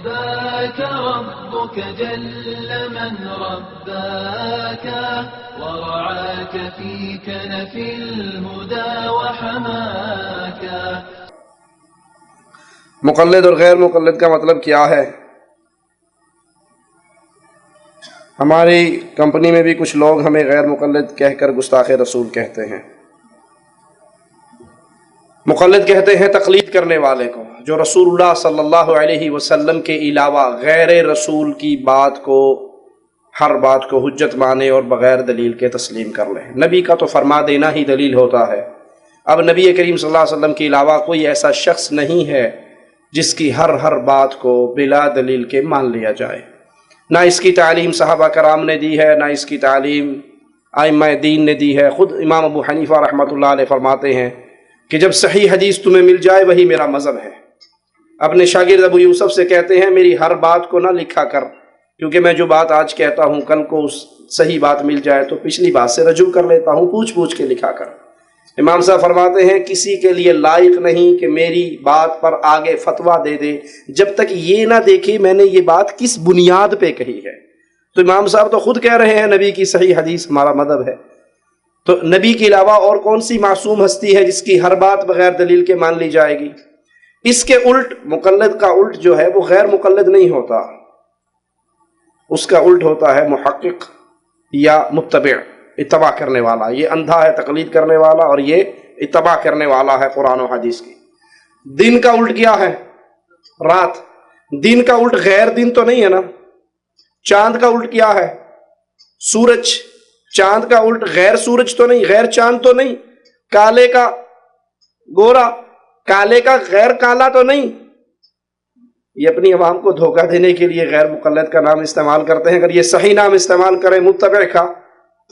رباك ربك جل من رباك ورعاك في كنف الهدى وحماك. مقلد اور غیر مقلد کا مطلب کیا ہے؟ ہماری کمپنی میں بھی کچھ لوگ ہمیں غیر مقلد کہہ کر گستاخ رسول کہتے ہیں. مقلد کہتے ہیں تقلید کرنے والے کو جو رسول اللہ صلی اللہ علیہ وسلم کے علاوہ غیر رسول کی بات کو، ہر بات کو حجت مانے اور بغیر دلیل کے تسلیم کر لے. نبی کا تو فرما دینا ہی دلیل ہوتا ہے. اب نبی کریم صلی اللہ علیہ وسلم کے علاوہ کوئی ایسا شخص نہیں ہے جس کی ہر بات کو بلا دلیل کے مان لیا جائے. نہ اس کی تعلیم صحابہ کرام نے دی ہے، نہ اس کی تعلیم ائمہ دین نے دی ہے. خود امام ابو حنیفہ رحمۃ اللہ علیہ فرماتے ہیں کہ جب صحیح حدیث تمہیں مل جائے وہی میرا مذہب ہے. اپنے شاگرد ابو یوسف سے کہتے ہیں میری ہر بات کو نہ لکھا کر، کیونکہ میں جو بات آج کہتا ہوں کل کو صحیح بات مل جائے تو پچھلی بات سے رجوع کر لیتا ہوں، پوچھ کے لکھا کر. امام صاحب فرماتے ہیں کسی کے لیے لائق نہیں کہ میری بات پر آگے فتویٰ دے دے جب تک یہ نہ دیکھے میں نے یہ بات کس بنیاد پہ کہی ہے. تو امام صاحب تو خود کہہ رہے ہیں نبی کی صحیح حدیث ہمارا مذہب ہے. تو نبی کے علاوہ اور کون سی معصوم ہستی ہے جس کی ہر بات بغیر دلیل کے مان لی جائے گی؟ اس کے الٹ مقلد کا الٹ جو ہے وہ غیر مقلد نہیں ہوتا، اس کا الٹ ہوتا ہے محقق یا متبع، اتباع کرنے والا. یہ اندھا ہے تقلید کرنے والا اور یہ اتباع کرنے والا ہے قرآن و حدیث کی. دن کا الٹ کیا ہے؟ رات. دن کا الٹ غیر دن تو نہیں ہے نا. چاند کا الٹ کیا ہے؟ سورج. چاند کا الٹ غیر سورج تو نہیں، غیر چاند تو نہیں. کالے کا گورا، کالے کا غیر کالا تو نہیں. یہ اپنی عوام کو دھوکہ دینے کے لیے غیر مقلد کا نام استعمال کرتے ہیں. اگر یہ صحیح نام استعمال کریں متبع کا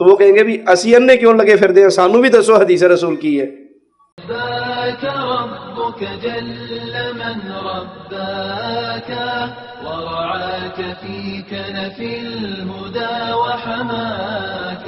تو وہ کہیں گے بھی اسی انے کیوں لگے پھر دیں، سانو بھی دسو حدیث رسول کی ہے. رباك ربك جل من رباك ورعاك في كنف الهدى وحماك.